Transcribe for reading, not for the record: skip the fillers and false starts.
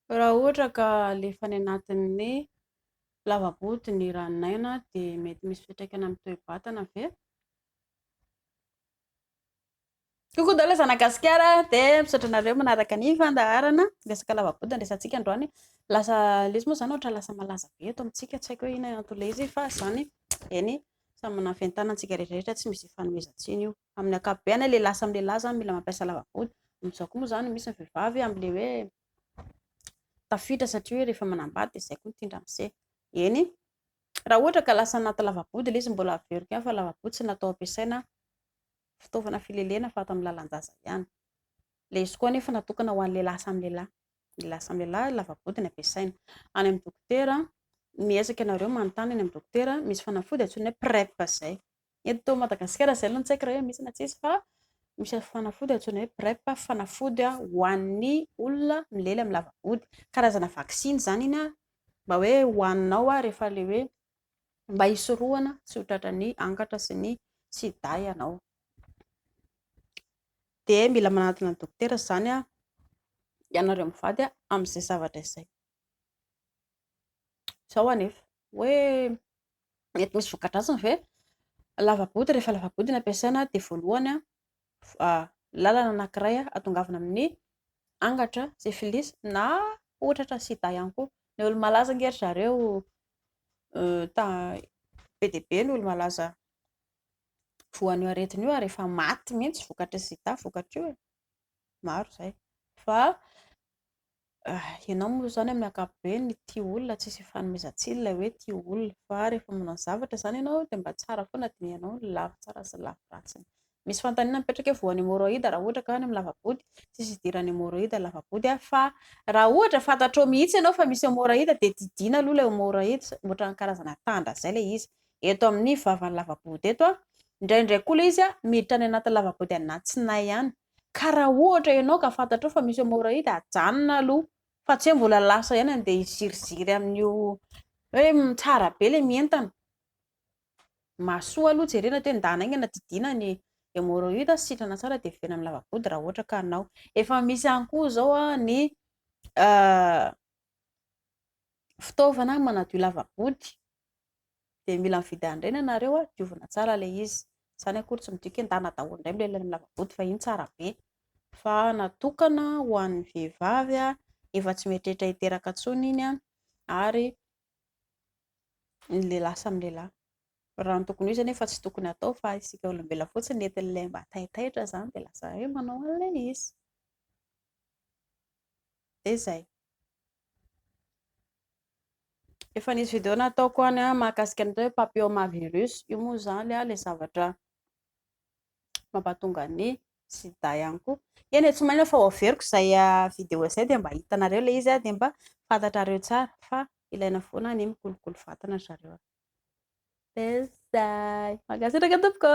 Raha ohatra ka alefa any anatin'ny lavaboty ny ranonaina dia mety misy fiantraikany amin'ny toe-batana ve? Coucou daholo zanagasikara dia misaotra anareo manaraka ny fandaharana resaka lavaboty andraisantsika androany. Lasa ilay izy moa izany ohatra lasa malaza be eto amintsika, tsy haiko hoe inona antony izy fa izany eny samy manana ny fientanantsika rehetrarehetra, tsy misy ifanomezan-tsiny io. Amin'ny ankapobeny ilay lahy samy lehilahy izany mila mampiasa lavaboty. Amin'izao koa moa izany misy ny vehivavy amin'ilay hoe tafiditra satria hoe rehefa manambady dia izay koa ny tia andramose. Eny raha ohatra ka lasa anaty lavaboty ilay izy mbola averiko ihany fa lavaboty tsy natao ampiasaina fitaovana filelena fa ato amin'ny lalan-jaza ihany. Ilay izy koa nefa natokana ho an'ny lehilahy samy lehilahy. Lehilahy samy lehilahy lavaboty ny ampiasaina. Any amin'ny dokotera miezaka ianareo manontany any amin'ny dokotera, misy fanafody antsoina hoe PrEP izay. Eto Madagasikara izay aloha tsy haiko raha hoe misy na tsisy fa misy fanafody antsoina hoe PrEP, fanafody ho an'ny olona milely amin'ny lavaboty. Karazana vaksiny izany iny mba hoe hohaninao rehefa ilay hoe mba hisorohana tsy ho tratran'ny angatra sy ny sida ianao. Dia mila manantona ny dokotera izany ianareo mivady amin'izay zavatra izay. Izao anefa hoe mety misy voka-dratsiny ve lavaboty rehefa lavaboty no ampiasaina dia voalohany lalana anankiray hatongavana amin'ny angatra syphilis na ohatra ny sida ihany koa. Ny olo-malaza anie ry zareo be dia be ny olo-malaza voan'io aretina io rehefa maty mihitsy vokatry ny sida vokatry io maro izay fa ianao moa izany amin'ny ankapobeny tia olona tsisy ifanomezan-tsiny ilay hoe tia olona fa rehefa manao zavatra izany ianao dia mba tsara foana dinihanao ny lafy tsara sy ny lafy ratsiny. Misy fanontaniana mipetraka hoe voan'ny hémorroïde raha ohatra ka any amin'ny lavaboty, tsisy idiran'ny hémorroïde ny lavaboty fa raha ohatra fantatrao mihitsy ianao fa misy hémorroïde dia didiana aloha ilay hémorroïde ohatran'ny karazana tandra izay ilay izy. Eto amin'ny vavan'ny lavaboty eto indraindray koa ilay izy miditra any anaty lavaboty anatinay ihany. Ka raha ohatra ianao ka fantatrao fa misy hémorroïde hajanona aloha fa tsy hoe mbola lasa ihany andeha hiziry amin'io hoe tsara be ilay mientana. Mahasoa aloha jerena hoe ndana aingana didiana ny hémorroïde sitrana tsara dia velona amin'ny lavaboty raha ohatra ka anao. Efa misy ihany koa izao ny fitaovana manadio lavaboty dia mila mividy an'ireny ianareo diovina tsara ilay izy. Izany akory tsy midika hoe ndana daholo indray milay amin'ny lavaboty fa iny tsara be fa natokana ho an'ny vehivavy efa tsy mieritreritra hiteraka intsony iny ary ny lehilahy samy lehilahy. Raha ny tokony ho izy anefa tsy tokony atao fa isika olombelona fotsiny nentin'ilay mba tahitaitra izany dia lasa hoe manao an'ilay izy. Dia izay. Efa nisy vidéo nataoko any mahakasika ny hoe papillomavirus. Io moa izany ilay zavatra mampatonga ny sida ihany koa. Eny tsy mainona fa averiko izay vidéo izay dia mba hitanareo ilay izy dia mba fantatrareo tsara fa ilaina foana ny mikolokolo vatana zareo. Dia izay. Mankasitraka tompoko.